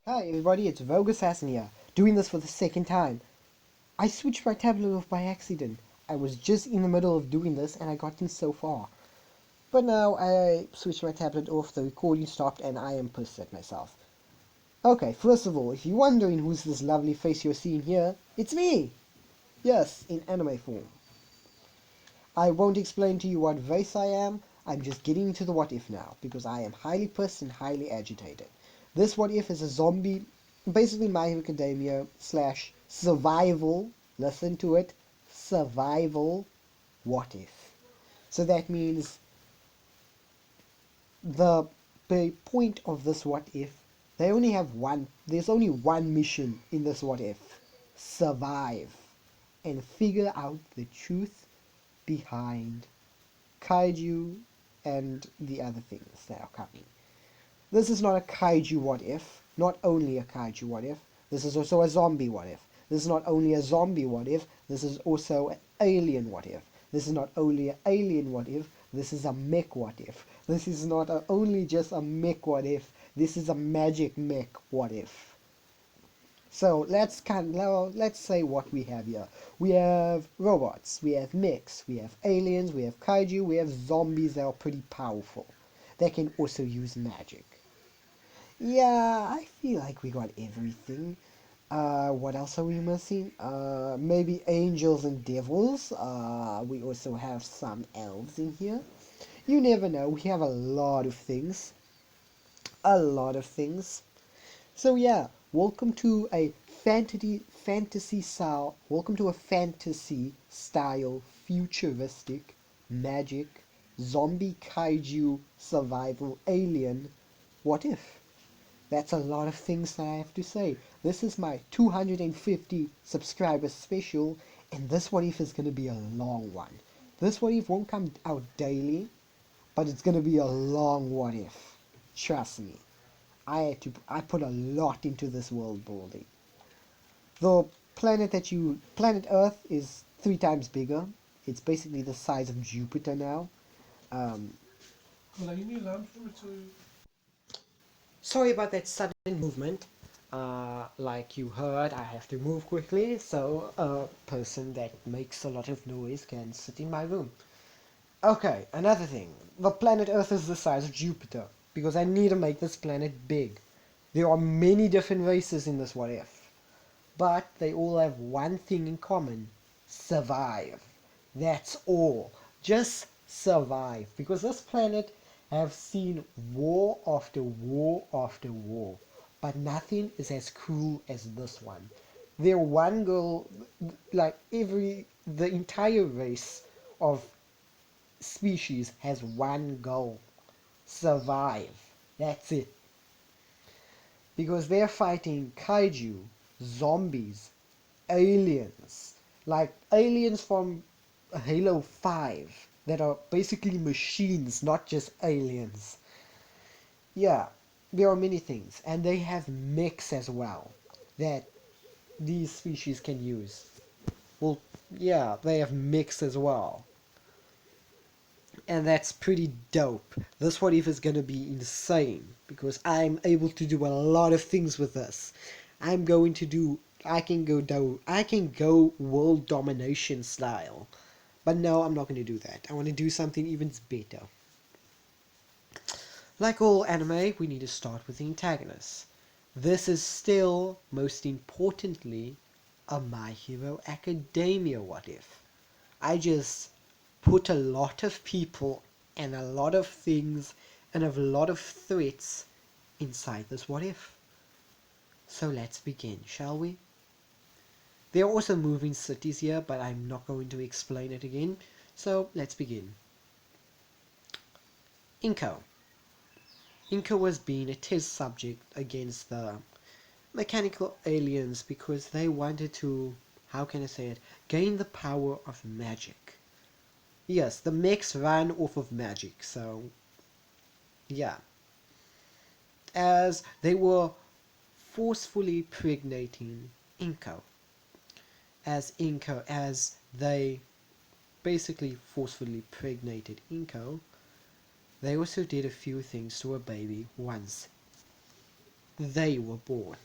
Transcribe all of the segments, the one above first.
Hi everybody, it's Rogue Assassin here, doing this for the second time. I switched my tablet off by accident. I was just in the middle of doing this and I gotten so far. But now I switched my tablet off, the recording stopped, and I am pissed at myself. Okay, first of all, if you're wondering who's this lovely face you're seeing here, it's me! Yes, in anime form. I won't explain to you what race I am, I'm just getting into the what if now, because I am highly pissed and highly agitated. This what if is a zombie, basically My Hero Academia slash survival, listen to it, survival what if. So that means the point of this what if, there's only one mission in this what if. Survive and figure out the truth behind kaiju and the other things that are coming. This is not a kaiju what if, not only a kaiju what if, this is also a zombie what if. This is not only a zombie what if, this is also an alien what if. This is not only an alien what if, this is a mech what if. This is not only just a mech what if, this is a magic mech what if. So let's say what we have here. We have robots, we have mechs, we have aliens, we have kaiju, we have zombies that are pretty powerful. They can also use magic. Yeah, I feel like we got everything. What else are we missing? Maybe angels and devils. We also have some elves in here. You never know. We have a lot of things. A lot of things. So yeah, welcome to a fantasy style futuristic magic zombie kaiju survival alien what if. That's a lot of things that I have to say. This is my 250 subscribers special, and this what if is going to be a long one. This what if won't come out daily, but it's going to be a long what if. Trust me. I put a lot into this world building. The planet Earth is 3 times bigger. It's basically the size of Jupiter now. Um, Sorry about that sudden movement. Like you heard, I have to move quickly so a person that makes a lot of noise can sit in my room. Okay, another thing. The planet Earth is the size of Jupiter because I need to make this planet big. There are many different races in this what if, but they all have one thing in common: survive. That's all. Just survive. Because this planet have seen war after war after war. But nothing is as cruel as this one. Their one goal, like the entire race of species has one goal: survive. That's it. Because they're fighting kaiju, zombies, aliens, like aliens from Halo 5 that are basically machines, not just aliens. Yeah, there are many things, and they have mechs as well that these species can use. Well, yeah, they have mechs as well. And that's pretty dope. This what if is gonna be insane because I'm able to do a lot of things with this. I'm going to do I can go world domination style. But no, I'm not going to do that. I want to do something even better. Like all anime, we need to start with the antagonist. This is still, most importantly, a My Hero Academia what if. I just put a lot of people and a lot of things and a lot of threats inside this what if. So let's begin, shall we? There are also moving cities here, but I'm not going to explain it again. So let's begin. Inko. Inko was being a test subject against the mechanical aliens because they wanted to, how can I say it, gain the power of magic. Yes, the mechs ran off of magic, so yeah. As they were forcefully pregnating Inko. As they basically forcefully pregnated Inko, they also did a few things to a baby once. they were born.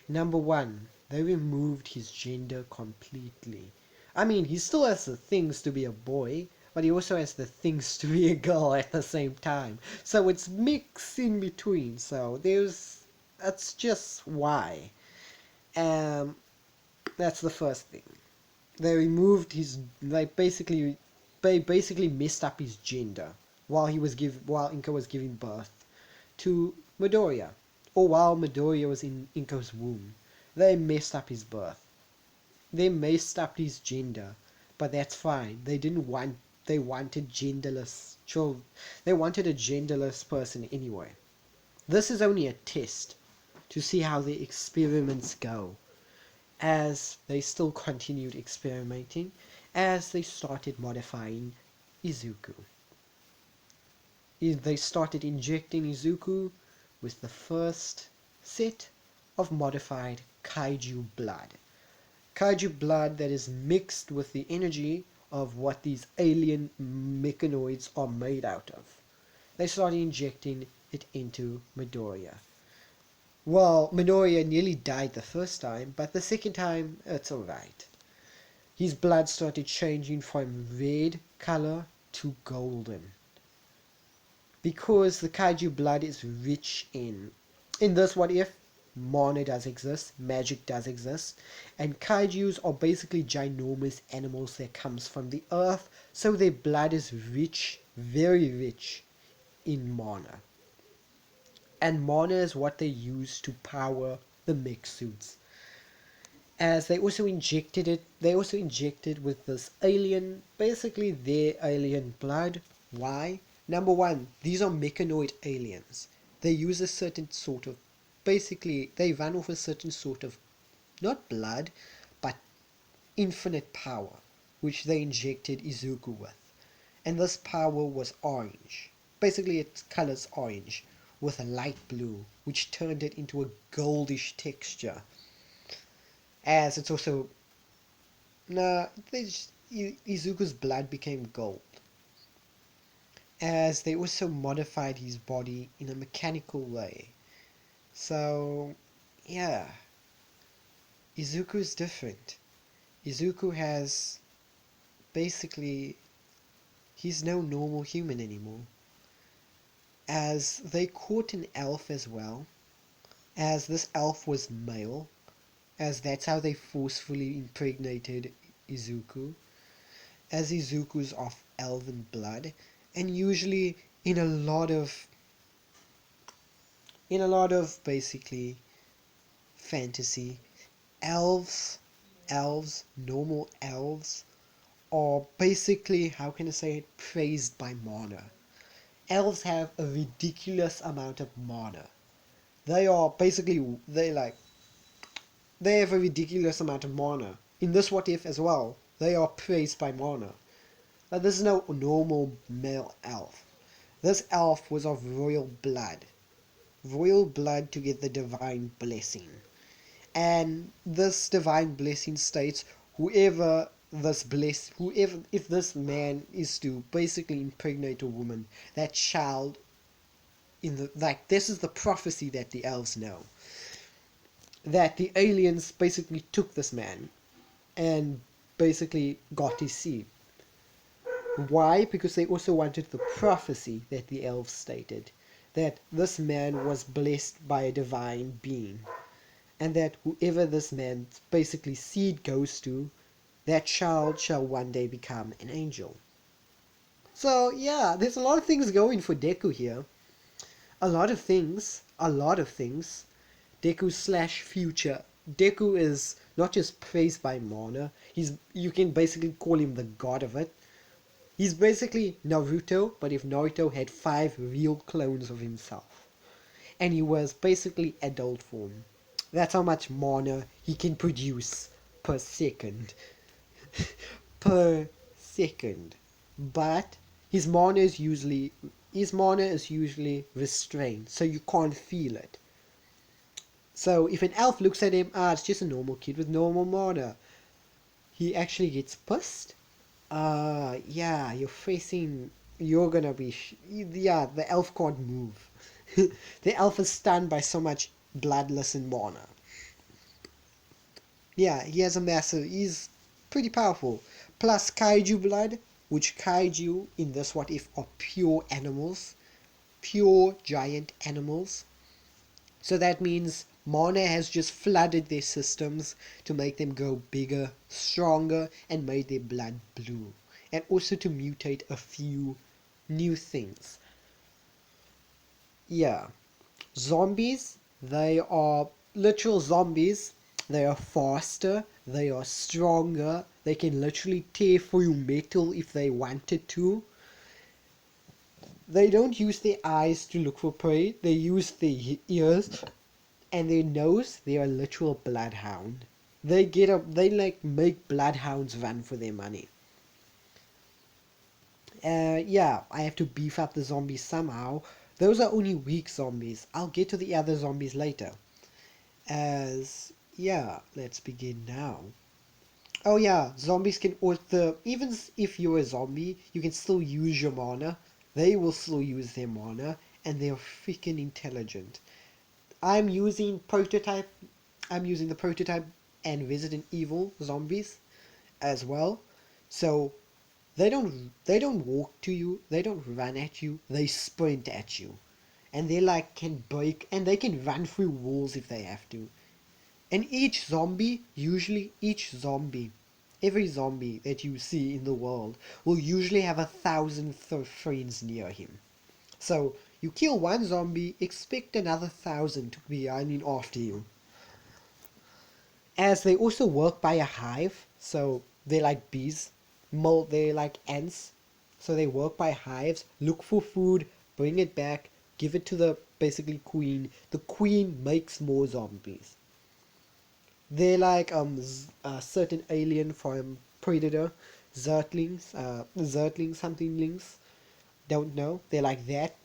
Number one, they removed his gender completely. I mean, he still has the things to be a boy, but he also has the things to be a girl at the same time. So it's mixed in between. So that's just why. Um, that's the first thing. They removed his, they basically messed up his gender while Inca was giving birth to Midoriya, or while Midoriya was in Inca's womb. They messed up his birth. They messed up his gender, but that's fine. They wanted genderless children. They wanted a genderless person anyway. This is only a test to see how the experiments go. As they still continued experimenting, as they started modifying Izuku. They started injecting Izuku with the first set of modified kaiju blood. Kaiju blood that is mixed with the energy of what these alien mechanoids are made out of. They started injecting it into Midoriya. Well, Midoriya nearly died the first time, but the second time, it's alright. His blood started changing from red color to golden. Because the kaiju blood is rich in this what if, mana does exist, magic does exist, and kaijus are basically ginormous animals that comes from the earth, so their blood is rich, very rich in mana. And mana is what they use to power the mech suits. As they also injected with this alien, basically their alien blood. Why? Number one, these are mechanoid aliens. They use a certain sort of, basically, they run off a certain sort of, not blood, but infinite power, which they injected Izuku with. And this power was orange. Basically, its color's orange, with a light blue, which turned it into a goldish texture. As it's also, nah, Izuku's blood became gold. As they also modified his body in a mechanical way. So, yeah, Izuku is different. Izuku has basically, he's no normal human anymore. As they caught an elf as well, as this elf was male, as that's how they forcefully impregnated Izuku, as Izuku's of elven blood, and usually in a lot of basically fantasy, elves, normal elves, are basically, how can I say it, praised by mana. Elves have a ridiculous amount of mana. They are basically, they have a ridiculous amount of mana. In this what if as well, they are praised by mana. This is no normal male elf. This elf was of royal blood. Royal blood to get the divine blessing. And this divine blessing states whoever, if this man is to basically impregnate a woman, that child this is the prophecy that the elves know. That the aliens basically took this man and basically got his seed. Why? Because they also wanted the prophecy that the elves stated, that this man was blessed by a divine being, and that whoever this man's basically seed goes to, that child shall one day become an angel. So yeah, there's a lot of things going for Deku here. A lot of things. Deku slash future. Deku is not just praised by Mana, you can basically call him the god of it. He's basically Naruto, but if Naruto had 5 real clones of himself. And he was basically adult form. That's how much mana he can produce per second. Per second. But his mana is usually restrained, so you can't feel it. So if an elf looks at him, it's just a normal kid with normal mana. He actually gets pissed. Yeah, you're gonna be, yeah, the elf can't move. The elf is stunned by so much bloodless and mana. Yeah, he has a massive. He's pretty powerful. Plus kaiju blood, which kaiju in this what if are pure animals, pure giant animals. So that means mana has just flooded their systems to make them grow bigger, stronger, and made their blood blue. And also to mutate a few new things. Yeah. Zombies, they are literal zombies. They are faster, they are stronger, they can literally tear through metal if they wanted to. They don't use their eyes to look for prey, they use their ears and their nose. They are literal bloodhound. They get up, they like make bloodhounds run for their money. Yeah, I have to beef up the zombies somehow. Those are only weak zombies. I'll get to the other zombies later. Yeah, let's begin now. Oh yeah, zombies can also, even if you're a zombie, you can still use your mana. They will still use their mana, and they're freaking intelligent. I'm using prototype, I'm using the prototype and Resident Evil zombies as well. So they don't walk to you, they don't run at you, they sprint at you. And they like can break and they can run through walls if they have to. And every zombie that you see in the world will usually have 1,000 friends near him. So you kill one zombie, expect another 1,000 to be running after you. As they also work by a hive, so they're like bees, they're like ants, so they work by hives, look for food, bring it back, give it to the basically queen. The queen makes more zombies. They're like a certain alien from Predator, Zertlings, something links. Don't know. They're like that.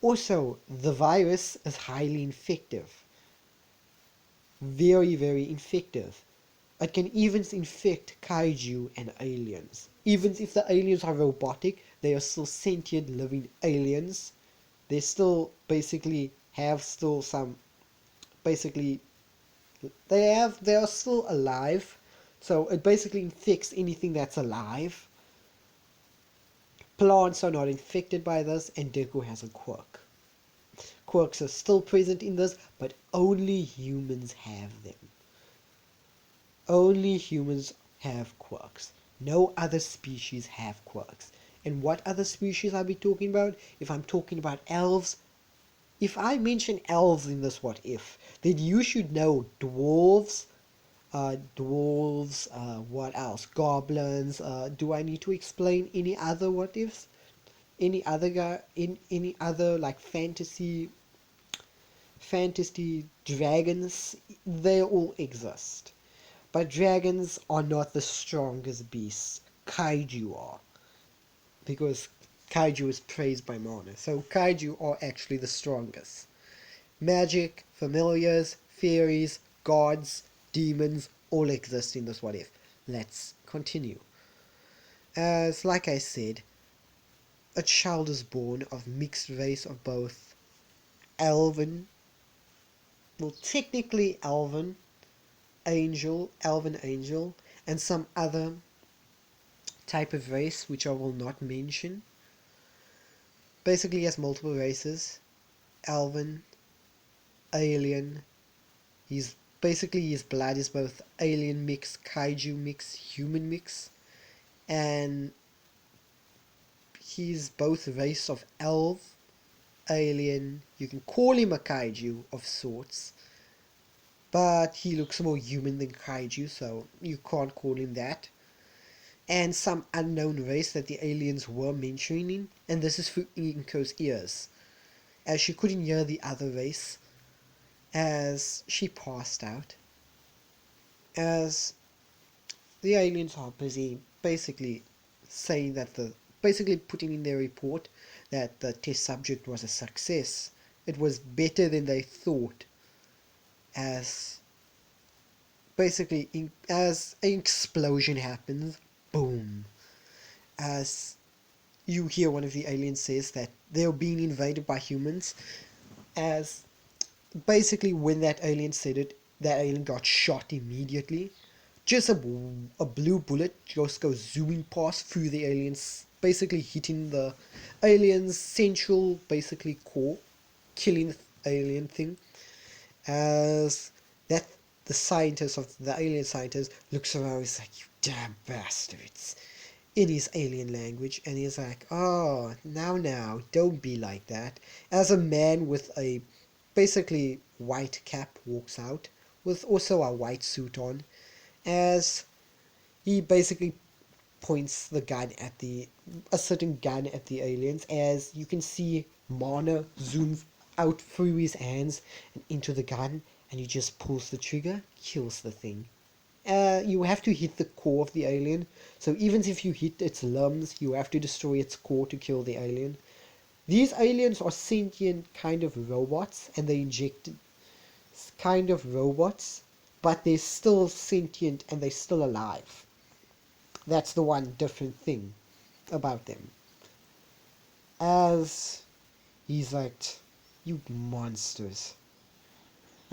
Also, the virus is highly infective, very very infective. It can even infect kaiju and aliens. Even if the aliens are robotic, they are still sentient living aliens. They still basically have still some basically they are still alive, so it basically infects anything that's alive. Plants are not infected by this, and Deku has a quirk. Quirks are still present in this, but only humans have them. Only humans have quirks. No other species have quirks. And what other species I'll be talking about? If I'm talking about elves, if I mention elves in this what if, then you should know what else? Goblins. Do I need to explain any other what ifs? Any other like fantasy dragons? They all exist. But dragons are not the strongest beasts. Kaiju are. Because kaiju is praised by Mana. So kaiju are actually the strongest. Magic, familiars, fairies, gods, demons all exist in this what if. Let's continue. As like I said, a child is born of mixed race of both elven, well technically elven angel, and some other type of race which I will not mention. Basically he has multiple races. Elven, alien. He's basically his blood is both alien mix, kaiju mix, human mix, and he's both race of elf, alien. You can call him a kaiju of sorts, but he looks more human than kaiju, so you can't call him that. And some unknown race that the aliens were mentioning, and this is through Inko's ears, as she couldn't hear the other race, as she passed out, as the aliens are busy basically saying that basically putting in their report that the test subject was a success. It was better than they thought, as basically as an explosion happens, boom, as you hear one of the aliens says that they're being invaded by humans. As basically when that alien said it, that alien got shot immediately. Just a blue bullet just goes zooming past through the aliens, basically hitting the alien's central basically core, killing the alien thing. As that the scientist of the alien scientist looks around, he's like, "You damn bastards," in his alien language, and he's like, "Oh, now, don't be like that." As a man with a basically white cap walks out, with also a white suit on, as he basically points the gun at a certain gun at the aliens, as you can see Mana zooms out through his hands and into the gun, and he just pulls the trigger, kills the thing. You have to hit the core of the alien, so even if you hit its limbs, you have to destroy its core to kill the alien. These aliens are sentient kind of robots, and they inject kind of robots, but they're still sentient and they're still alive. That's the one different thing about them. As he's like, "You monsters.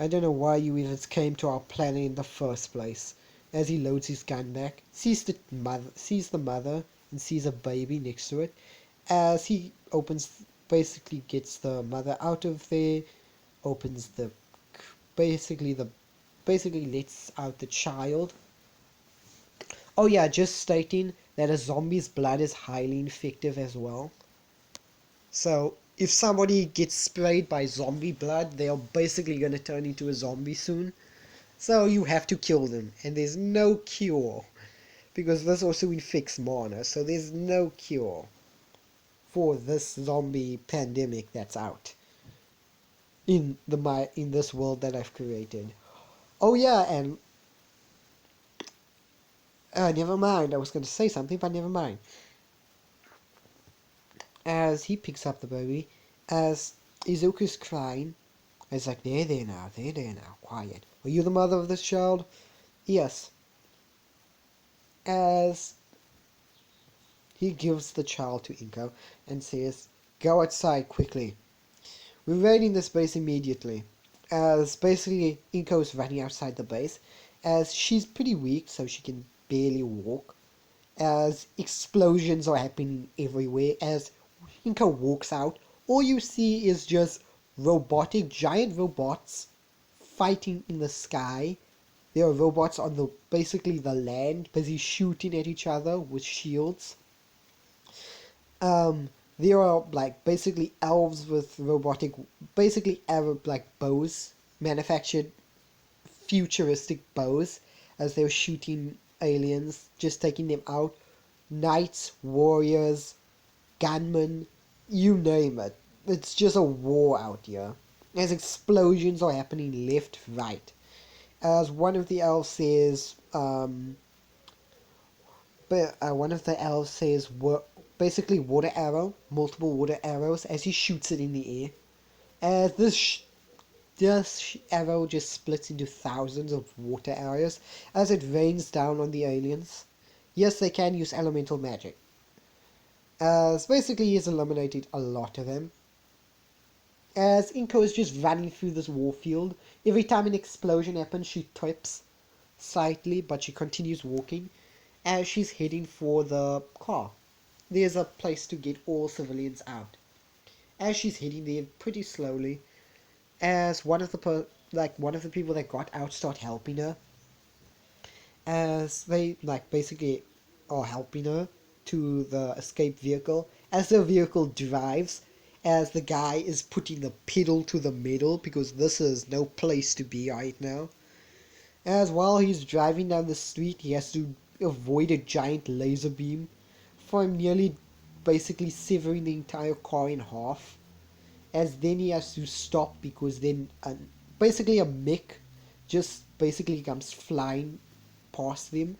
I don't know why you even came to our planet in the first place." As he loads his gun back, sees the mother and sees a baby next to it. As he basically gets the mother out of there, opens the, basically the, basically lets out the child. Oh yeah, just stating that a zombie's blood is highly infective as well. So if somebody gets sprayed by zombie blood, they are basically going to turn into a zombie soon. So you have to kill them, and there's no cure, because this also infects mana, so there's no cure for this zombie pandemic that's out in this world that I've created. Oh yeah, and never mind. I was going to say something, but never mind. As he picks up the baby, as Izuku's crying, it's like, there now, quiet. Are you the mother of this child? Yes. As he gives the child to Inko and says, "Go outside quickly. We're raiding this base immediately." As basically Inko's running outside the base, as she's pretty weak, so she can barely walk. As explosions are happening everywhere, as Inko walks out, all you see is just giant robots fighting in the sky. There are robots on basically the land, busy shooting at each other with shields. Um, there are like basically elves with basically Arab like bows, manufactured futuristic bows, as they're shooting aliens, just taking them out. Knights, warriors, gunmen, you name it. It's just a war out here. As explosions are happening left, right. As one of the elves says, one of the elves says, basically water arrow, multiple water arrows, as he shoots it in the air. As this arrow just splits into thousands of water arrows as it rains down on the aliens. Yes, they can use elemental magic. As basically he's eliminated a lot of them. As Inko is just running through this warfield, every time an explosion happens, she trips slightly, but she continues walking as she's heading for the car. There's a place to get all civilians out. As she's heading there pretty slowly, as one of the people that got out start helping her, as they like basically are helping her to the escape vehicle. As the vehicle drives, as the guy is putting the pedal to the metal because this is no place to be right now. As while he's driving down the street, he has to avoid a giant laser beam from nearly basically severing the entire car in half. As then he has to stop because then basically a mech just basically comes flying past them,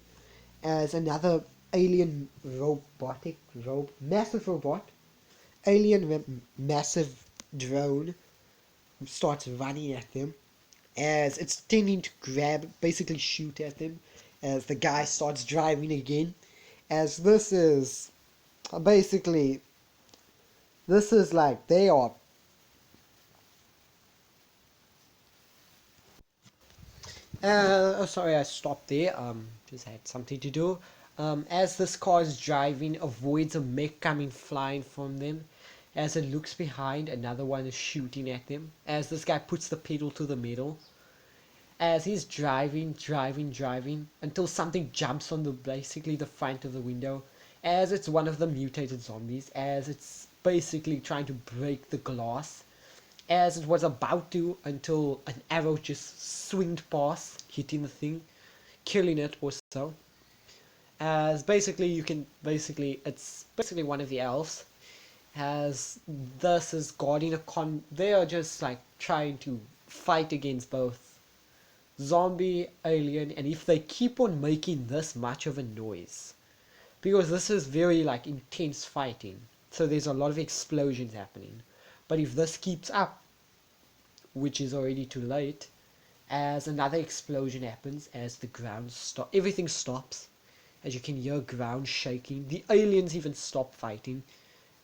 as another alien massive robot, massive drone starts running at them, as it's tending to basically shoot at them, as the guy starts driving again, as basically, this is like, they are Oh, sorry, I stopped there. Just had something to do. As this car is driving, avoids a mech coming flying from them. As it looks behind, another one is shooting at them. As this guy puts the pedal to the metal. As he's driving, until something jumps on the basically the front of the window. As it's one of the mutated zombies. As it's basically trying to break the glass as it was about to until an arrow just swinged past, hitting the thing, killing it or so. As basically you can basically it's basically one of the elves. As this is guarding a they are just like trying to fight against both zombie, alien, and if they keep on making this much of a noise. Because this is very like intense fighting. So there's a lot of explosions happening. But if this keeps up, which is already too late, as another explosion happens, as the ground stop, everything stops, as you can hear ground shaking. The aliens even stop fighting,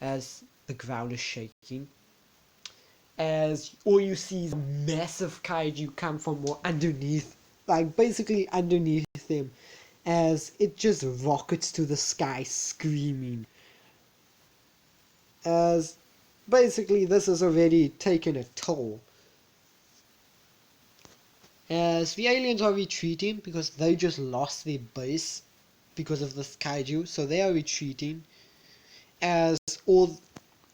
as the ground is shaking. As all you see is massive kaiju come from underneath, like basically underneath them, as it just rockets to the sky screaming. As basically this has already taken a toll. As the aliens are retreating because they just lost their base because of this kaiju, so they are retreating. As all,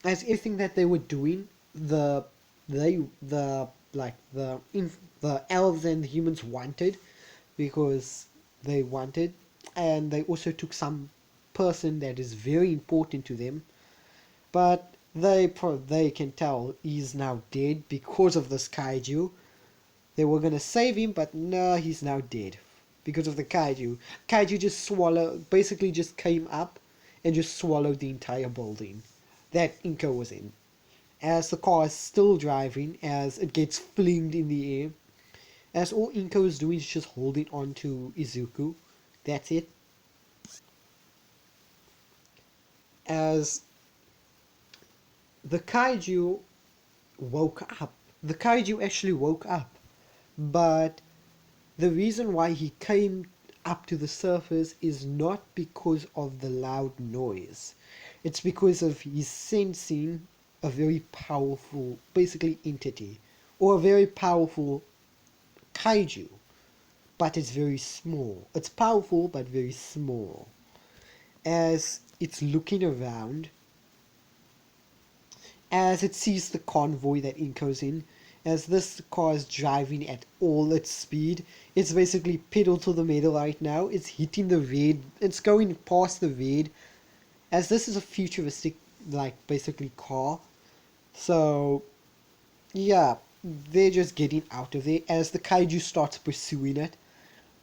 as everything that they were doing, the like the elves and the humans wanted, because they wanted, and they also took some person that is very important to them, but they can tell he's now dead because of this kaiju. They were gonna save him, but no, he's now dead because of the kaiju. Kaiju just basically just came up and just swallowed the entire building that Inko was in. As the car is still driving, as it gets flinged in the air, as all Inko is doing is just holding on to Izuku. That's it. As the kaiju woke up, the kaiju actually woke up, but the reason why he came up to the surface is not because of the loud noise. It's because of his sensing a very powerful, basically entity, or a very powerful kaiju, but it's very small. It's powerful, but very small. As it's looking around, as it sees the convoy that Inko's in, as this car is driving at all its speed. It's basically pedal to the metal right now. It's hitting the red. It's going past the red. As this is a futuristic, like, basically car. So, yeah, they're just getting out of there as the kaiju starts pursuing it.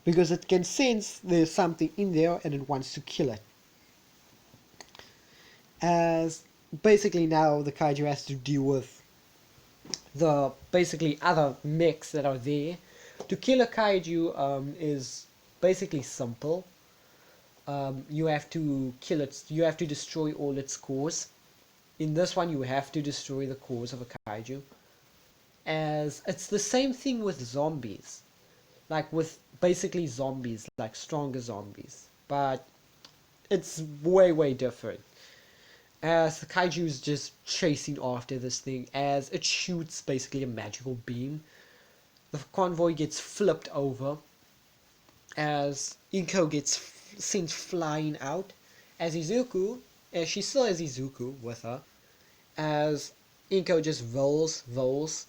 Because it can sense there's something in there and it wants to kill it. As basically now the kaiju has to deal with the basically other mechs that are there. To kill a kaiju is basically simple. You have to kill it. You have to destroy all its cores. In this one, you have to destroy the cores of a kaiju. As it's the same thing with zombies, like with basically zombies, like stronger zombies, but it's way different. As the kaiju is just chasing after this thing, as it shoots basically a magical beam. The convoy gets flipped over as Inko gets sent flying out. As Izuku, as she still has Izuku with her, as Inko just rolls,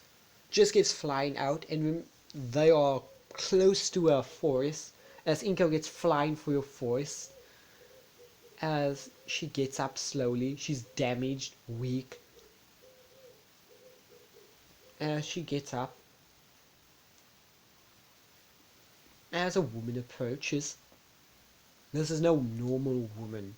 just gets flying out, and they are close to a forest. As Inko gets flying through a forest, as she gets up slowly, she's damaged, weak. As she gets up, as a woman approaches, this is no normal woman.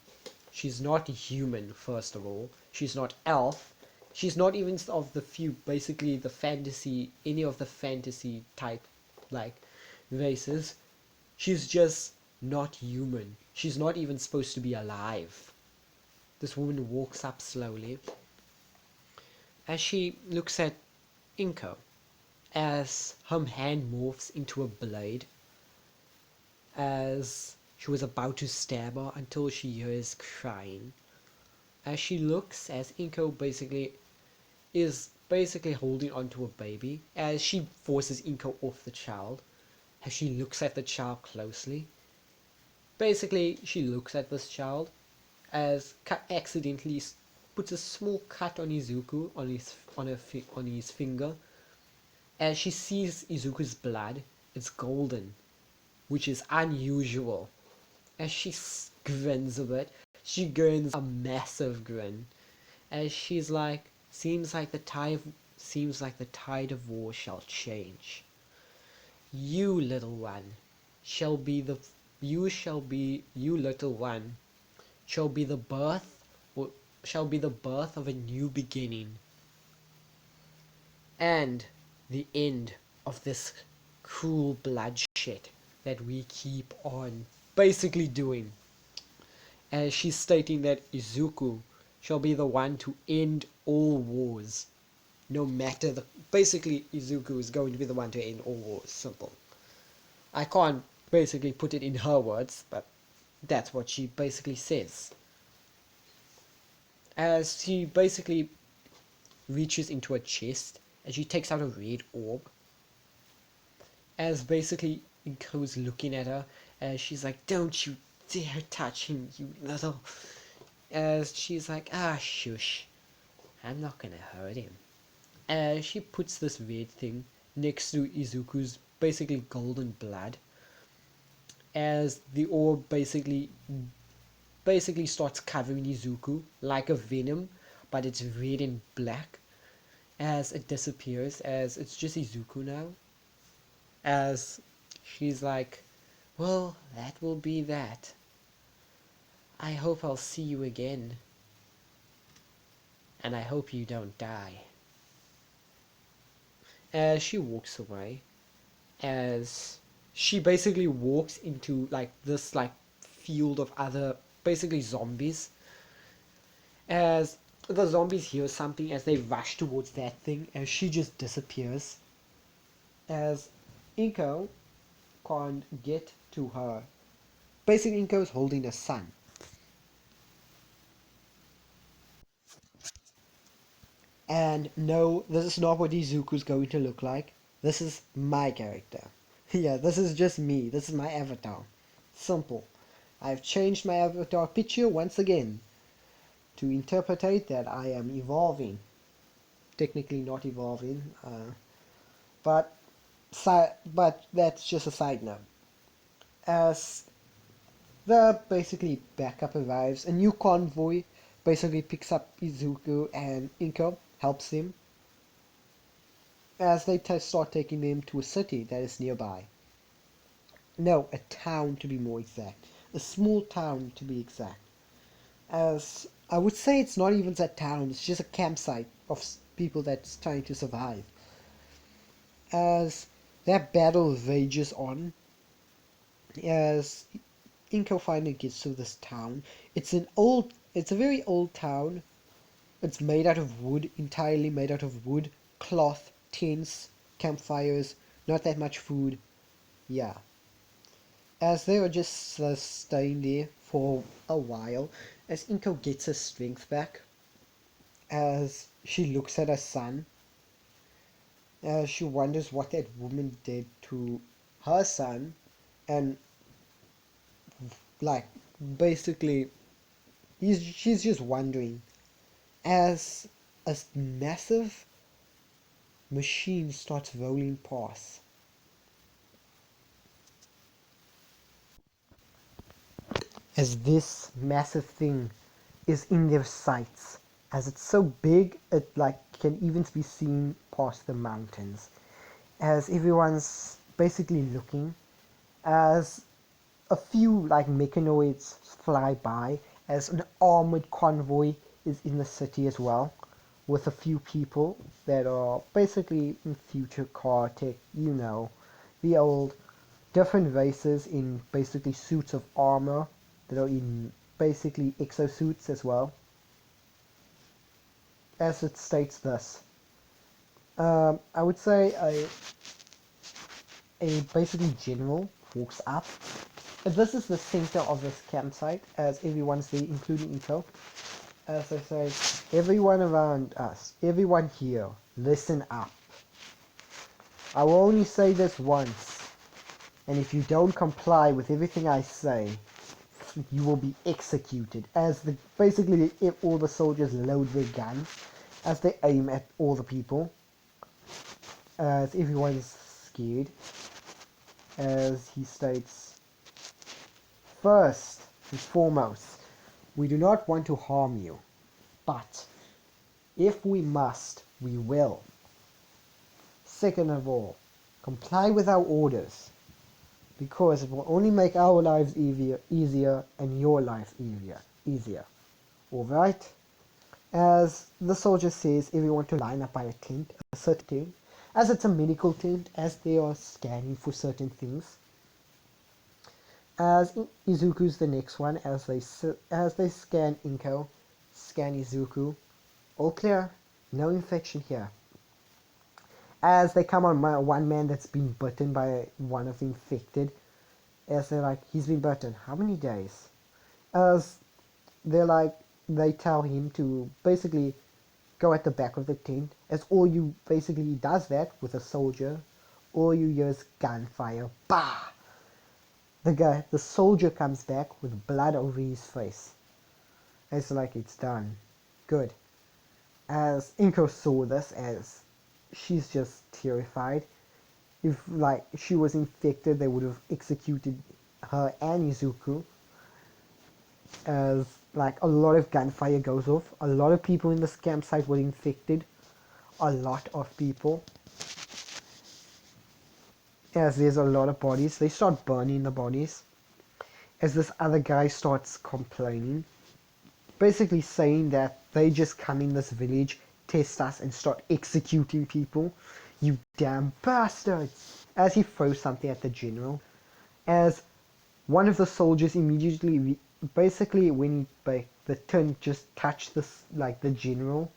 She's not human, first of all. She's not elf. She's not even of the few, basically the fantasy, any of the fantasy type, like, races. She's just not human. She's not even supposed to be alive. This woman walks up slowly as she looks at Inko. as her hand morphs into a blade as she was about to stab her until she hears crying. As she looks, as Inko basically is basically holding onto a baby, as she forces Inko off the child, as she looks at the child closely. Basically, she looks at this child as accidentally puts a small cut on Izuku on his finger. As she sees Izuku's blood, it's golden, which is unusual. As she grins a bit, she grins a massive grin. As she's like, seems like the tide of war shall change. You little one, shall be the you little one, shall be the birth or shall be the birth of a new beginning and the end of this cruel bloodshed that we keep on basically doing. As she's stating that Izuku shall be the one to end all wars. No matter the basically Izuku is going to be the one to end all wars. Simple. I can't basically put it in her words, but that's what she basically says. As she basically reaches into a chest and she takes out a red orb. As basically Inko's looking at her as she's like, don't you dare touch him, you little. As she's like, ah, shush, I'm not gonna hurt him. As she puts this red thing next to Izuku's basically golden blood. As the orb basically starts covering Izuku like a venom, but it's red and black. As it disappears, as it's just Izuku now. As she's like, well, that will be that. I hope I'll see you again. And I hope you don't die. As she walks away, as she basically walks into like this like field of other basically zombies. As the zombies hear something as they rush towards that thing, as she just disappears. As Inko can't get to her. Basically, Inko is holding a son. And no, this is not what Izuku is going to look like. This is my character. Yeah, this is just me. This is my avatar. Simple. I've changed my avatar picture once again to interpretate that I am evolving. Technically not evolving, but but that's just a side note. As the basically backup arrives, a new convoy basically picks up Izuku and Inko, helps him as they start taking them to a city that is nearby. No, a town to be more exact. A small town to be exact. As I would say it's not even a town, it's just a campsite of people that's trying to survive. As that battle rages on, as Inko finally gets to this town. It's a very old town. It's made out of wood, entirely made out of wood, cloth, tents, campfires, not that much food. Yeah. As they are just staying there for a while, as Inko gets her strength back, as she looks at her son, as she wonders what that woman did to her son, and like basically she's just wondering as a massive machine starts rolling past. As this massive thing is in their sights, as it's so big it like can even be seen past the mountains. As everyone's basically looking, as a few like mechanoids fly by, as an armored convoy is in the city as well, with a few people that are basically in future car tech, the old different races in basically suits of armor that are in basically exosuits as well. As it states this, I would say a basically general walks up. This is the center of this campsite, as everyone's there, including Ito. As I say, everyone around us, everyone here, listen up. I will only say this once, and if you don't comply with everything I say, you will be executed. As basically all the soldiers load their guns, as they aim at all the people, as everyone's scared, as he states, first and foremost, we do not want to harm you, but if we must, we will. Second of all, comply with our orders, because it will only make our lives easier and your life easier. Alright? As the soldier says, everyone to line up by a tent, a certain tent, as it's a medical tent, as they are scanning for certain things. As Izuku's the next one, as they scan Inko, scan Izuku, all clear, no infection here. As they come on one man that's been bitten by one of the infected, as they're like, he's been bitten, how many days? As they're like, they tell him to basically go at the back of the tent, as all you basically does that with a soldier, all you hear is gunfire, bah! The soldier comes back with blood over his face. It's like, it's done. Good. As Inko saw this, as she's just terrified. If like she was infected, they would have executed her and Izuku. As like a lot of gunfire goes off, a lot of people in this campsite were infected. A lot of people. As there's a lot of bodies, they start burning the bodies. As this other guy starts complaining, basically saying that they just come in this village, test us, and start executing people. You damn bastards! As he throws something at the general. As one of the soldiers immediately, basically when the turn just touched this, like the general,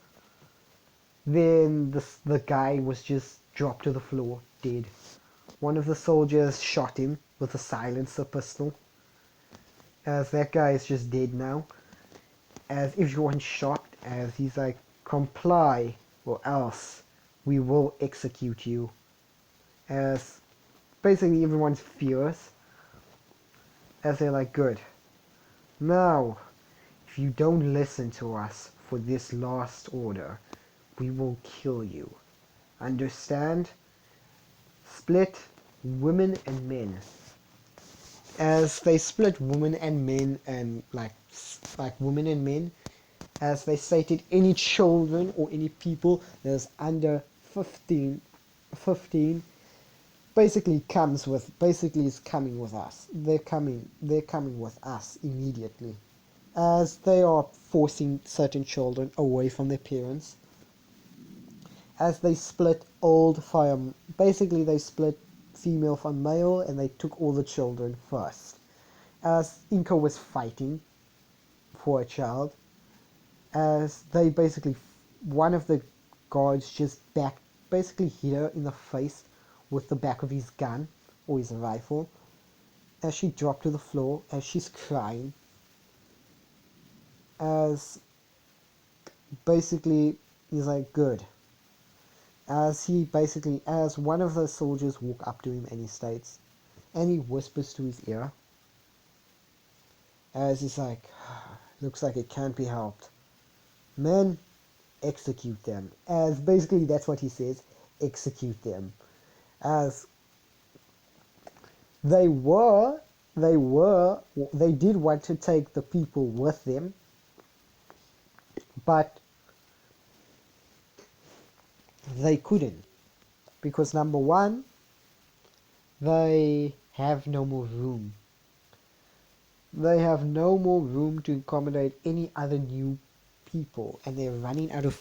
then the guy was just dropped to the floor, dead. One of the soldiers shot him with a silencer pistol. As that guy is just dead now. As everyone's shocked, as he's like, comply or else we will execute you. As basically everyone's furious. As they're like, good. Now, if you don't listen to us for this last order, we will kill you. Understand? Split women and men. As they split women and men, and like women and men, as they stated, any children or any people that is under 15 basically is coming with us. They're coming with us immediately, as they are forcing certain children away from their parents. As they split basically they split female from male, and they took all the children first. As Inko was fighting for a child, as they basically, one of the guards just basically hit her in the face with the back of his gun or his rifle, as she dropped to the floor, as she's crying. As basically he's like, good. As one of the soldiers walk up to him and he states, and he whispers to his ear, as he's like, looks like it can't be helped. Men, execute them. As basically that's what he says, execute them. As they did want to take the people with them, but they couldn't, because number one, they have no more room. They have no more room to accommodate any other new people, and they're running out of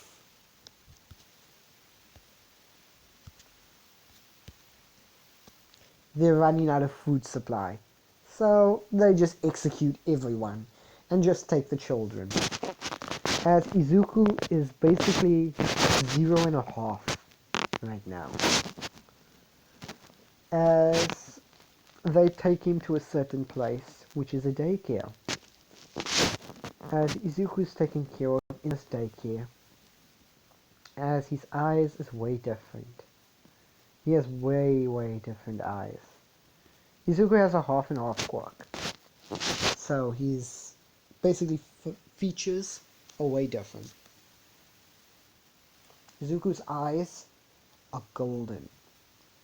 food supply. So they just execute everyone and just take the children. As Izuku is basically 0.5. right now. As they take him to a certain place, which is a daycare. As Izuku is taken care of in this daycare, as his eyes is way different. He has way, way different eyes. Izuku has a half and half quirk. So his basically features are way different. Izuku's eyes are golden.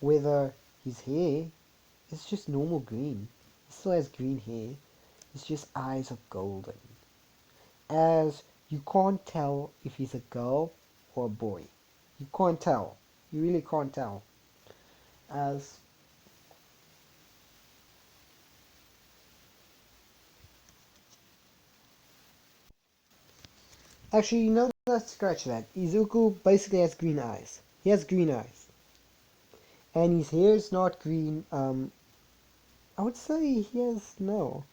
Whether his hair is just normal green. He still has green hair. His just eyes are golden. As you can't tell if he's a girl or a boy. You can't tell. You really can't tell. As actually, let's scratch that. Izuku basically has green eyes. He has green eyes. And his hair is not green. I would say he has, no.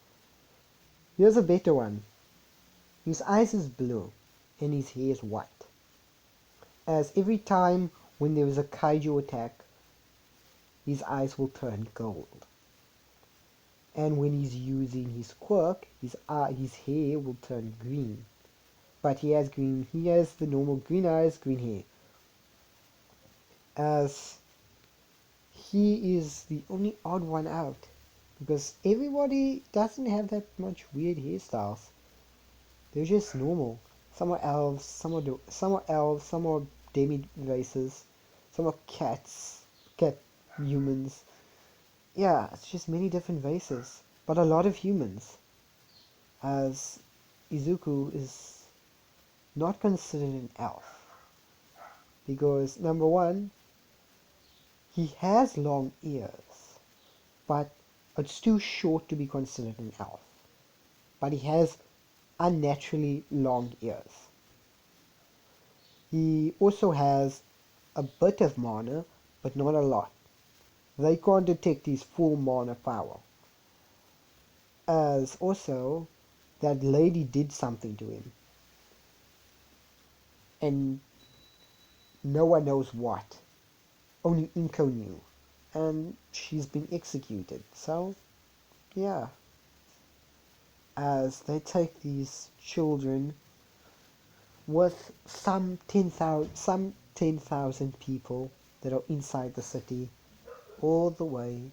Here's a better one. His eyes is blue, and his hair is white. As every time when there is a kaiju attack, his eyes will turn gold. And when he's using his quirk, his hair will turn green. But he has the normal green eyes, green hair. As he is the only odd one out. Because everybody doesn't have that much weird hairstyles. They're just normal. Some are elves, some are demi races, some are cat humans. Yeah, it's just many different races, but a lot of humans. As Izuku is not considered an elf because number one, he has long ears, but it's too short to be considered an elf. But he has unnaturally long ears. He also has a bit of mana, but not a lot. They can't detect his full mana power. As also, that lady did something to him. And no one knows what. Only Inko knew. And she's been executed. So, yeah. As they take these children with some 10,000 people that are inside the city all the way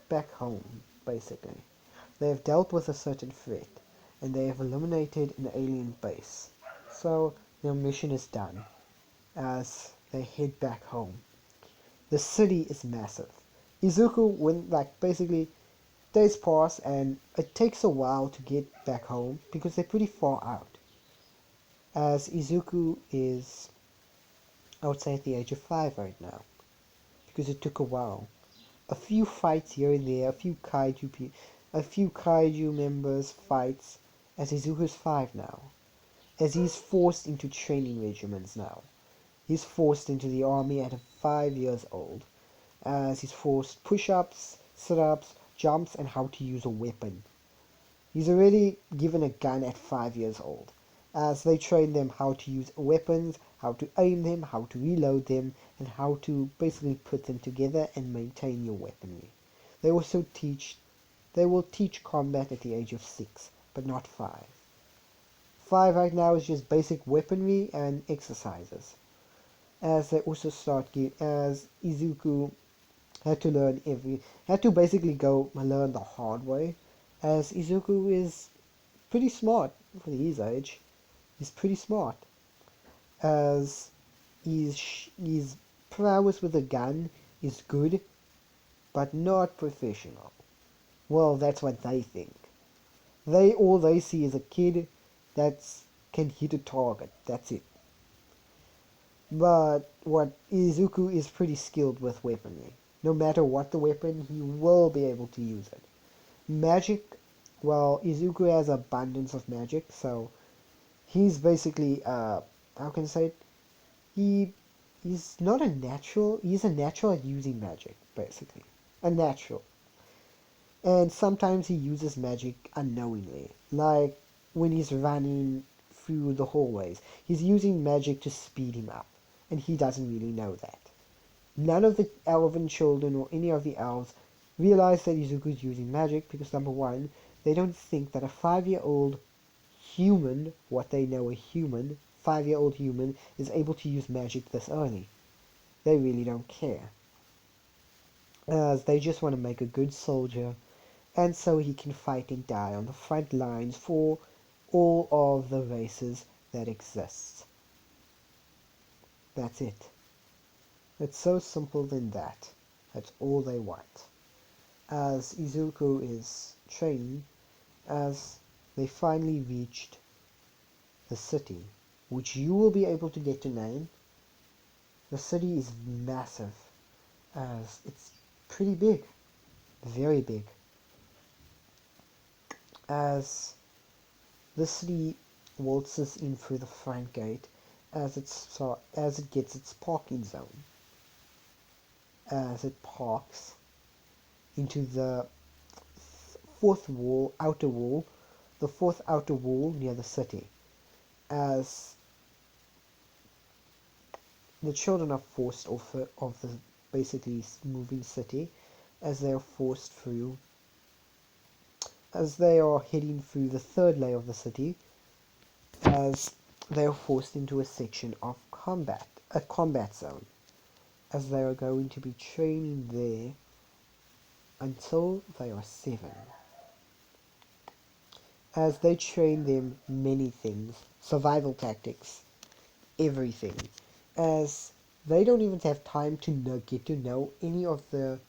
back home, basically. They have dealt with a certain threat, and they have eliminated an alien base. So their mission is done, as they head back home. The city is massive. Izuku, when basically days pass, and it takes a while to get back home because they're pretty far out. As Izuku is, I would say, at the age of 5 right now, because it took a while. A few fights here and there, a few kaiju members fights, as Izuku's 5 now. As he's forced into training regimens now. He's forced into the army at 5 years old, as he's forced push-ups, sit-ups, jumps, and how to use a weapon. He's already given a gun at 5 years old, as they train them how to use weapons, how to aim them, how to reload them, and how to basically put them together and maintain your weaponry. They will teach combat at the age of 6, but not 5. 5 right now is just basic weaponry and exercises. As they also as Izuku had to basically go learn the hard way, as Izuku is pretty smart for his age. He's pretty smart, as his prowess with a gun is good, but not professional. Well, that's what they think. All they see is a kid that can hit a target. That's it. But what Izuku is pretty skilled with weaponry. No matter what the weapon, he will be able to use it. Magic, well, Izuku has abundance of magic, so he's basically, how can I say it? He's not a natural, he's a natural at using magic, basically. A natural. And sometimes he uses magic unknowingly, like when he's running through the hallways. He's using magic to speed him up, and he doesn't really know that. None of the elven children or any of the elves realize that Izuku's using magic because number one, they don't think that a 5-year-old human, what they know a human, 5-year-old human, is able to use magic this early. They really don't care. As they just want to make a good soldier, and so he can fight and die on the front lines for all of the races that exist. That's it. It's so simple than that. That's all they want. As Izuku is training, as they finally reached the city, which you will be able to get to name. The city is massive, as it's pretty big, very big. As the city waltzes in through the front gate, as it gets its parking zone, as it parks into the the fourth outer wall near the city, as the children are forced off of the basically moving city, as they are forced through, as they are heading through the third layer of the city, as they are forced into a section of a combat zone, as they are going to be training there until they are 7. As they train them many things, survival tactics, everything, as they don't even have time to get to know any of their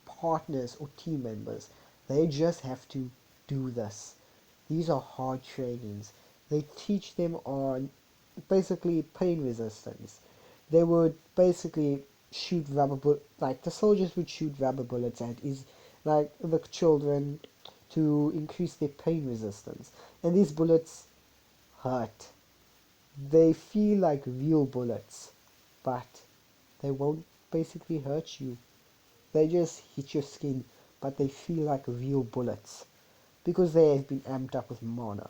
partners or team members. They just have to do this. These are hard trainings. They teach them on basically pain resistance. They would basically shoot like the soldiers would shoot rubber bullets at is like the children to increase their pain resistance. And these bullets hurt. They feel like real bullets, but they won't basically hurt you. They just hit your skin, but they feel like real bullets because they have been amped up with mana.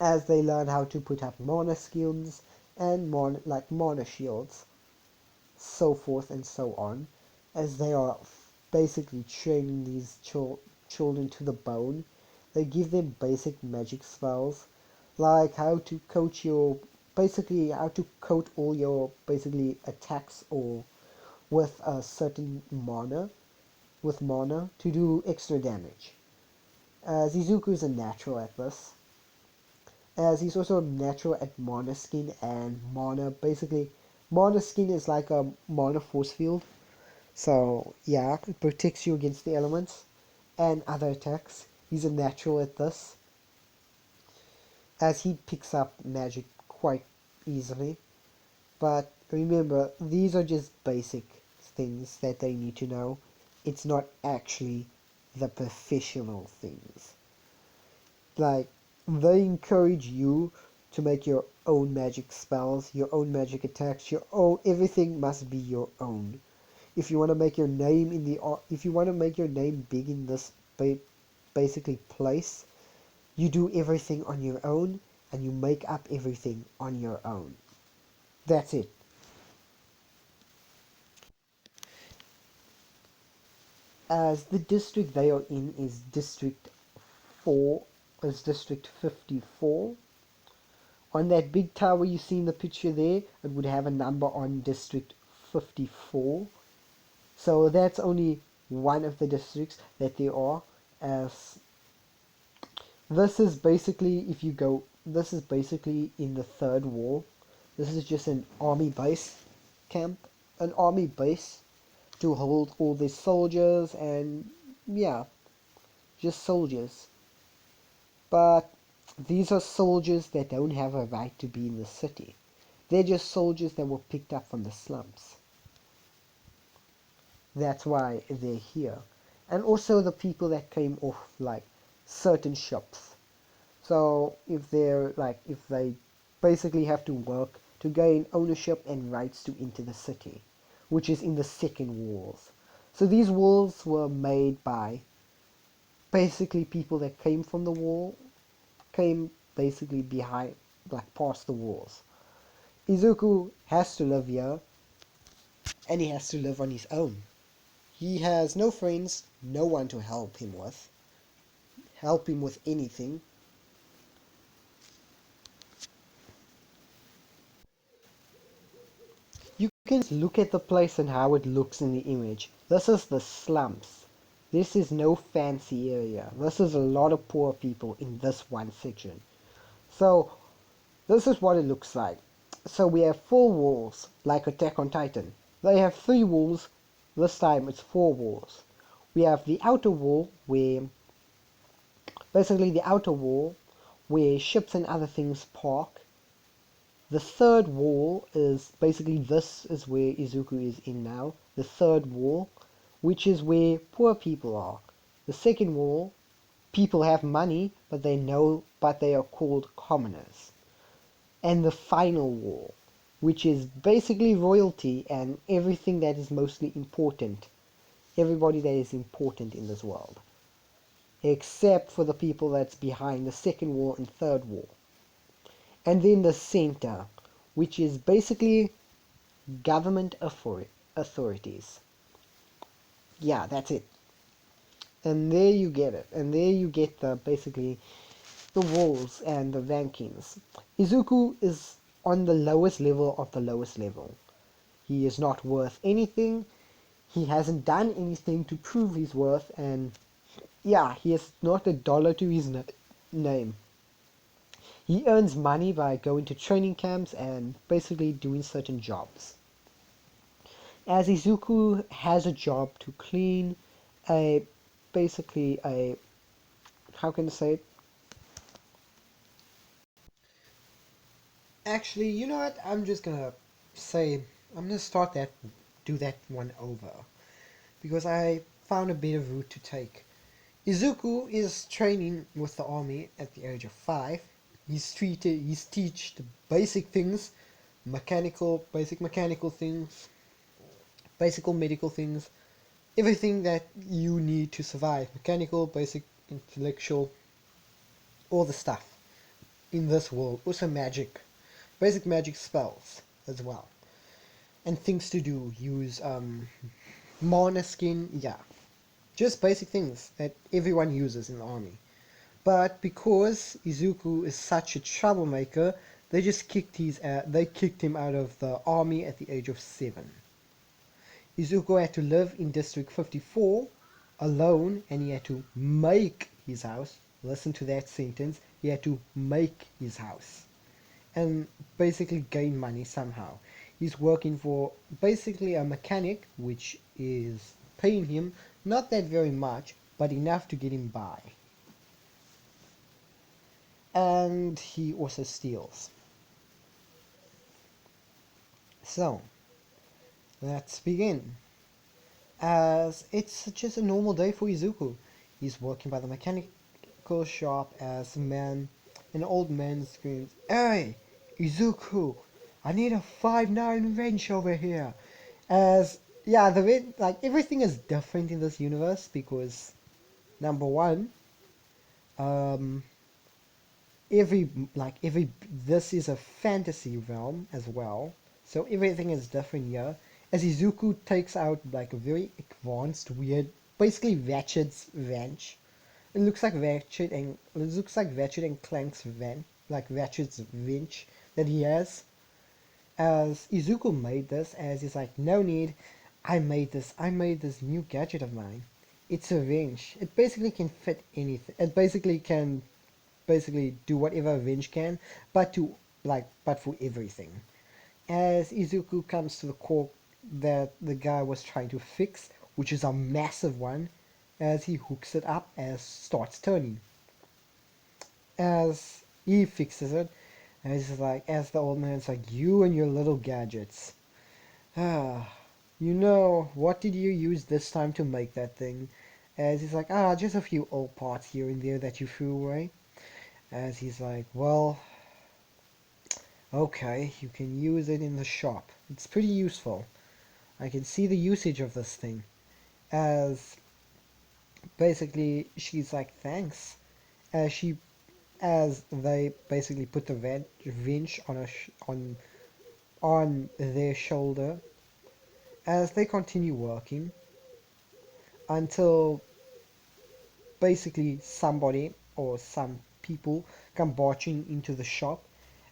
As they learn how to put up mana skills and mana shields, so forth and so on, as they are basically training these children to the bone. They give them basic magic spells, like how to coat all your basically attacks or with a certain mana to do extra damage. As Izuku is a natural at this, as he's also a natural at mana skin and mana. Basically, mana skin is like a mana force field. So yeah, it protects you against the elements and other attacks. He's a natural at this, as he picks up magic quite easily. But remember, these are just basic things that they need to know. It's not actually the professional things. Like, they encourage you to make your own magic spells, your own magic attacks, your own everything must be your own. If you want to make your name if you want to make your name big in this basically place, you do everything on your own and you make up everything on your own. That's it. As the district they are in is District 4, is District 54. On that big tower you see in the picture there, it would have a number on District 54. So that's only one of the districts that there are. As this is basically, if you go, this is basically in the third wall. This is just an army base camp, an army base to hold all the soldiers and yeah, just soldiers. But these are soldiers that don't have a right to be in the city. They're just soldiers that were picked up from the slums. That's why they're here. And also the people that came off like certain shops. So if they basically have to work to gain ownership and rights to enter the city, which is in the second walls. So these walls were made by basically people that came from the wall, came basically behind, like past the walls. Izuku has to live here and he has to live on his own. He has no friends, no one to help him with anything. You can look at the place and how it looks in the image. This is the slums. This is no fancy area. This is a lot of poor people in this one section. So this is what it looks like. So we have four walls, like Attack on Titan. They have three walls. This time it's four walls. We have the outer wall where ships and other things park. The third wall is basically, this is where Izuku is in now. The third wall, which is where poor people are. The second wall, people have money, but they are called commoners. And the final wall, which is basically royalty and everything that is mostly important. Everybody that is important in this world. Except for the people that's behind the second wall and third wall. And then the center, which is basically government authorities. Yeah, that's it. And there you get it. And there you get the basically the walls and the rankings. Izuku is on the lowest level of the lowest level. He is not worth anything. He hasn't done anything to prove his worth, and yeah, he has not a dollar to his name. He earns money by going to training camps and basically doing certain jobs. As Izuku has a job to clean a basically a how can I say it? Actually, you know what? Say I'm gonna start that do that one over because I found a better route to take. Izuku is training with the army at the age of 5. He's teach the basic things, basic mechanical things, basic medical things, everything that you need to survive. Mechanical, basic, intellectual, all the stuff in this world. Also magic, basic magic spells as well, and things to do. Use mana skin, yeah, just basic things that everyone uses in the army. But because Izuku is such a troublemaker, they kicked him out of the army at the age of 7. Izuku had to live in District 54 alone, and he had to make his house. Listen to that sentence. He had to make his house and basically gain money somehow. He's working for basically a mechanic, which is paying him not that very much, but enough to get him by. And he also steals. So, let's begin. As it's just a normal day for Izuku. He's working by the mechanical shop as an old man screams, "Hey, Izuku, I need a 5-9 wrench over here." As yeah, like everything is different in this universe because number one, um, every this is a fantasy realm as well, so everything is different here. As Izuku takes out like a very advanced, weird, basically Ratchet's wrench. It looks like Ratchet and Clank's wrench, like Ratchet's wrench that he has. As Izuku made this, as he's like, no need, I made this new gadget of mine. It's a wrench. It basically can fit anything. It basically can basically do whatever Revenge can, but for everything. As Izuku comes to the core that the guy was trying to fix, which is a massive one, as he hooks it up as starts turning. As he fixes it, as the old man's like, you and your little gadgets. Ah, what did you use this time to make that thing? As he's like, just a few old parts here and there that you threw away. As he's like, well, okay, you can use it in the shop. It's pretty useful. I can see the usage of this thing. As basically she's like, thanks. As she, as they basically put the wrench on their shoulder. as they continue working until basically somebody or some people come barging into the shop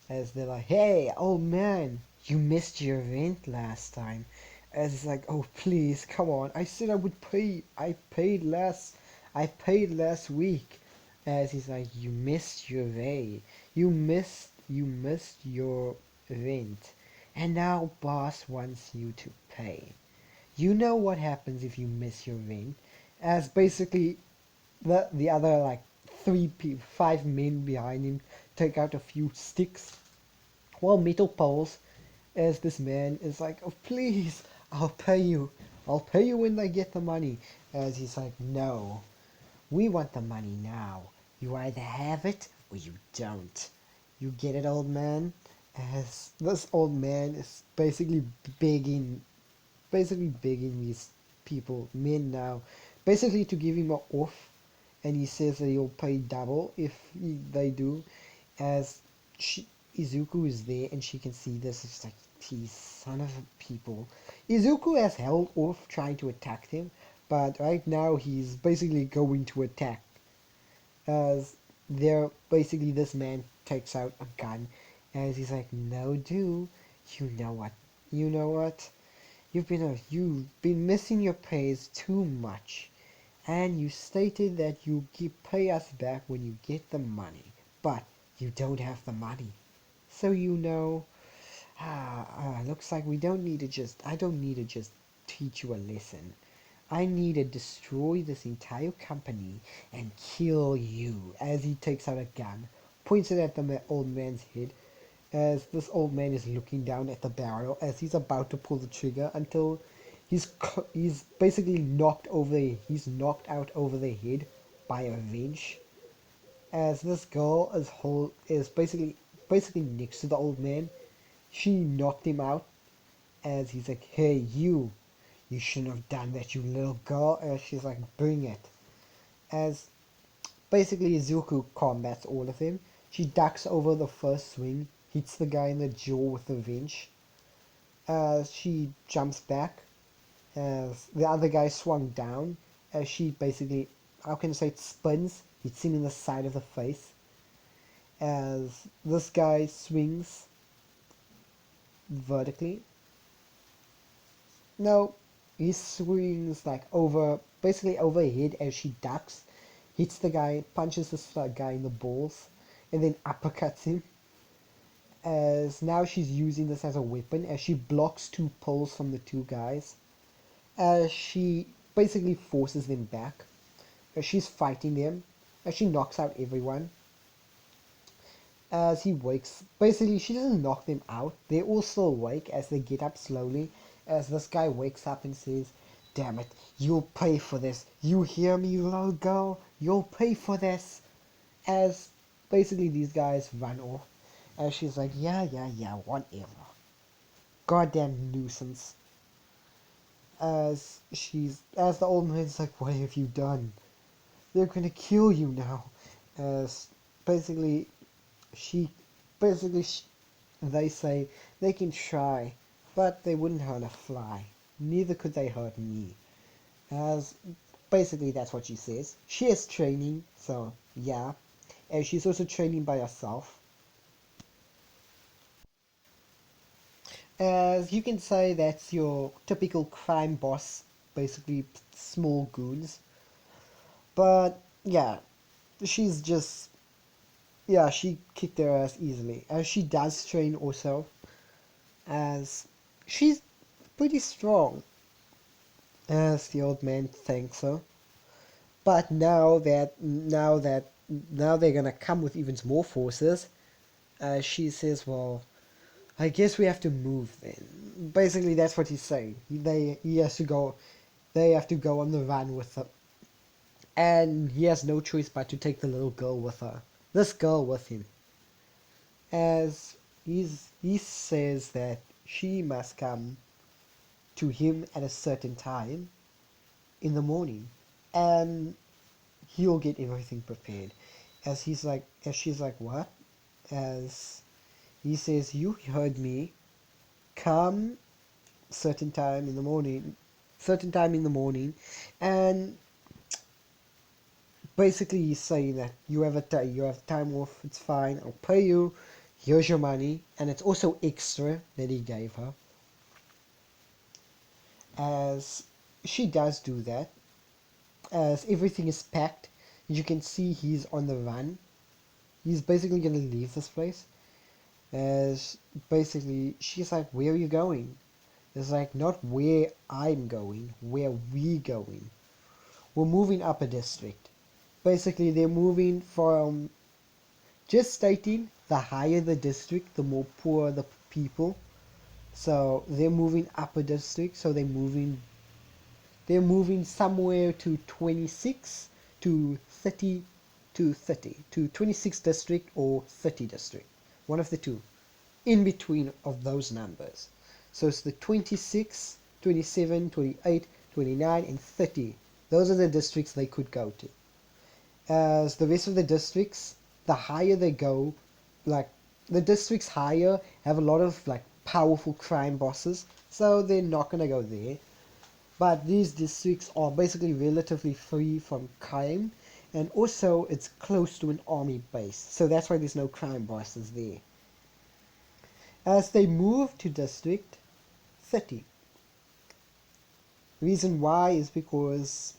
as they're like, "Hey, old man, you missed your event last time." As it's like, "Oh, please, come on. I said I would pay. I paid less. I paid last week." As he's like, "You missed your event. You missed your event. And now boss wants you to pay. You know what happens if you miss your event." As basically the other like three people, five men behind him take out a few sticks, well, metal poles, as this man is like, "Oh, please, I'll pay you. I'll pay you when I get the money." As he's like, "No, we want the money now. You either have it or you don't. You get it, old man?" As this old man is basically begging these people, men now, basically to give him a off, and he says that he'll pay double if they do. As she, Izuku is there and she can see this, it's like, "These son of a people." Izuku has held off trying to attack them, but right now he's basically going to attack. As they're basically, this man takes out a gun, as he's like, "No, do you know what? You know what? You've been missing your pays too much, and you stated that pay us back when you get the money, but you don't have the money. So looks like we don't need to just I don't need to just teach you a lesson. I need to destroy this entire company and kill you." As he takes out a gun, points it at the old man's head, as this old man is looking down at the barrel as he's about to pull the trigger until he's basically he's knocked out over the head by a wrench. As this girl is basically next to the old man, she knocked him out. As he's like, "Hey, you shouldn't have done that, you little girl." As she's like, "Bring it." As basically Izuku combats all of them. She ducks over the first swing, hits the guy in the jaw with the wrench. As she jumps back, as the other guy swung down, as she basically, how can I say it, spins, hits him in the side of the face. As this guy swings vertically. No, he swings like basically overhead as she ducks, hits the guy, punches this guy in the balls, and then uppercuts him. As now she's using this as a weapon, as she blocks two pulls from the two guys, as she basically forces them back, as she's fighting them, as she knocks out everyone. As he wakes, basically she doesn't knock them out, they all still awake as they get up slowly, as this guy wakes up and says, "Damn it, you'll pay for this. You hear me, little girl? You'll pay for this." As basically these guys run off, as she's like, "Yeah, yeah, yeah, whatever. Goddamn nuisance." As the old man's like, "What have you done? They're gonna kill you now." As basically she, basically sh they say they can try, but they wouldn't hurt a fly. Neither could they hurt me. As basically that's what she says. She is training, so yeah. And she's also training by herself. As you can say, that's your typical crime boss, basically small goons. But yeah, she's just, yeah, she kicked their ass easily. As she does train also, as she's pretty strong, as the old man thanks her. But now they're gonna come with even more forces. She says, "Well, I guess we have to move then." Basically, that's what he's saying. He has to go. They have to go on the run with her, and he has no choice but to take the little girl with her. This girl with him, as he says that she must come to him at a certain time in the morning, and he'll get everything prepared. As she's like, "What?" As he says, "You heard me. Come certain time in the morning, certain time in the morning, and basically he's saying that you have time off, it's fine, I'll pay you, here's your money, and it's also extra that he gave her, as she does do that, as everything is packed. You can see he's on the run. He's basically gonna leave this place, as basically she's like, where are you going? It's like, not where I'm going, where we going. We're moving up a district. Basically they're moving from, just stating, the higher the district, the more poor the people. So they're moving up a district, so they're moving somewhere to 26 to 30 to 30 to 26 district or 30 district, one of the two, in between of those numbers. So it's the 26, 27, 28, 29, and 30. Those are the districts they could go to. As the rest of the districts, the higher they go, like, the districts higher have a lot of like powerful crime bosses, so they're not gonna go there. But these districts are basically relatively free from crime, and also it's close to an army base, so that's why there's no crime bosses there. As they move to District 30, reason why is because,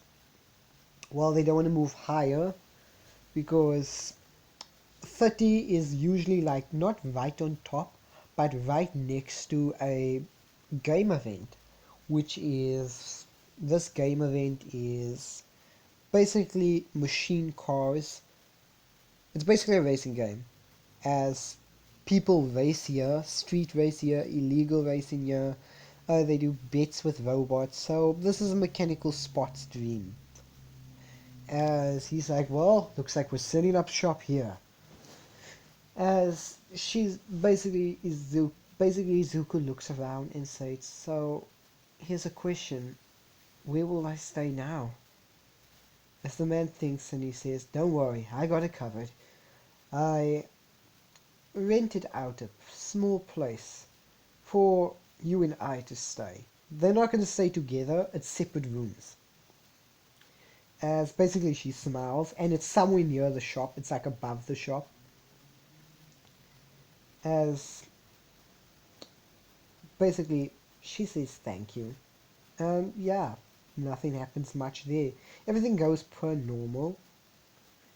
well, they don't want to move higher, because 30 is usually like not right on top, but right next to a game event, which is, this game event is basically machine cars. It's basically a racing game, as people race here, street race here, illegal racing here. They do bets with robots, so this is a mechanical sports dream. As he's like, well, looks like we're setting up shop here. As she's basically Zuko looks around and says, so here's a question, where will I stay now? As the man thinks and he says, don't worry, I got it covered. I rented out a small place for you and I to stay. They're not going to stay together, it's separate rooms. As basically she smiles, and it's somewhere near the shop, it's like above the shop. As basically she says thank you. And yeah, nothing happens much there. Everything goes per normal.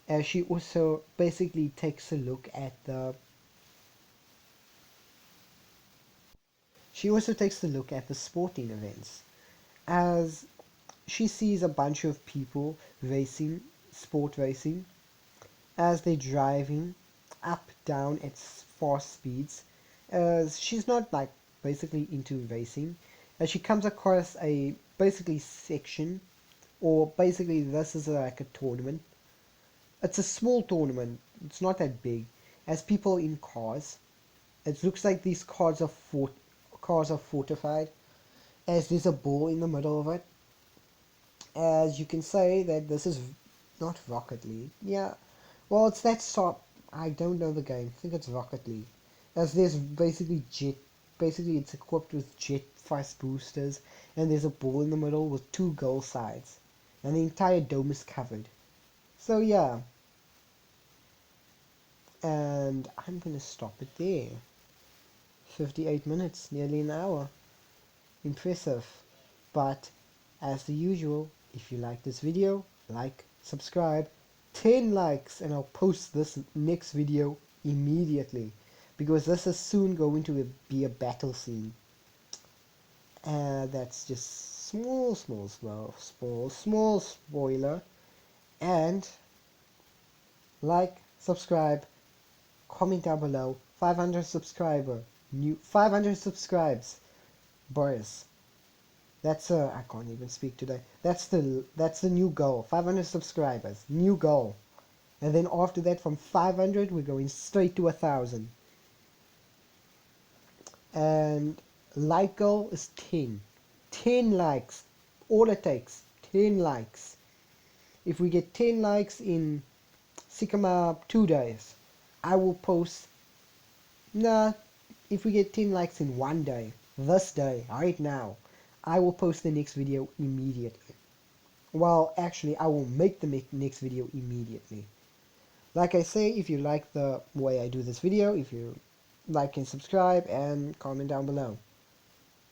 As she also basically takes a look at the sporting events, as she sees a bunch of people racing, sport racing, as they're driving up, down at fast speeds. As she's not like basically into racing, as she comes across a basically section, or basically this is like a tournament. It's a small tournament, it's not that big, as people in cars. It looks like these cars are fortified, as there's a ball in the middle of it. As you can say that this is not Rocket League. Yeah, well, it's that sort. I don't know the game. I think it's Rocket League. As there's basically it's equipped with jet fast boosters, and there's a ball in the middle with two goal sides, and the entire dome is covered. So yeah, and I'm gonna stop it there. 58 minutes, nearly an hour. Impressive. But as the usual, if you like this video, like, subscribe, 10 likes, and I'll post this next video immediately, because this is soon going to be a battle scene. That's just small spoiler. And like, subscribe, comment down below. 500 subscriber, new 500 subscribes, boys. I can't even speak today. That's the new goal. 500 subscribers, new goal. And then after that, from 500, we're going straight to 1,000. And like goal is 10. 10 likes. All it takes, 10 likes. If we get 10 likes in Sycamore 2 days, I will post. Nah, if we get 10 likes in 1 day, this day, right now, I will post the next video immediately. Well, actually, I will make the next video immediately. Like I say, if you like the way I do this video, if you like and subscribe, and comment down below.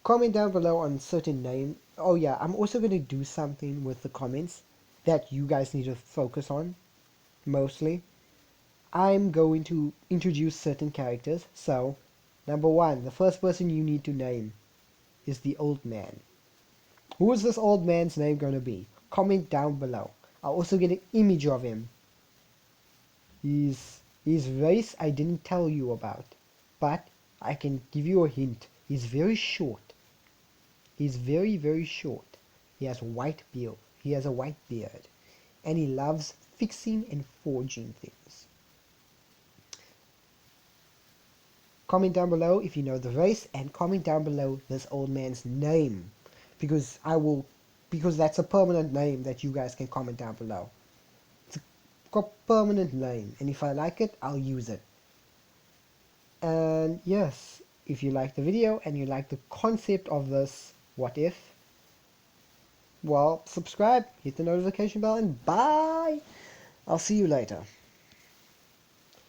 Comment down below on certain name. Oh yeah, I'm also going to do something with the comments that you guys need to focus on, mostly. I'm going to introduce certain characters. So, number one, the first person you need to name is the old man. Who is this old man's name going to be? Comment down below. I'll also get an image of him. His race I didn't tell you about, but I can give you a hint. He's very short. He's very, very short. He has white beard. He has a white beard, and he loves fixing and forging things. Comment down below if you know the race, and comment down below this old man's name, because that's a permanent name that you guys can comment down below. It's a permanent name, and if I like it, I'll use it. And yes, if you like the video and you like the concept of this what if, well, subscribe, hit the notification bell, and bye! I'll see you later.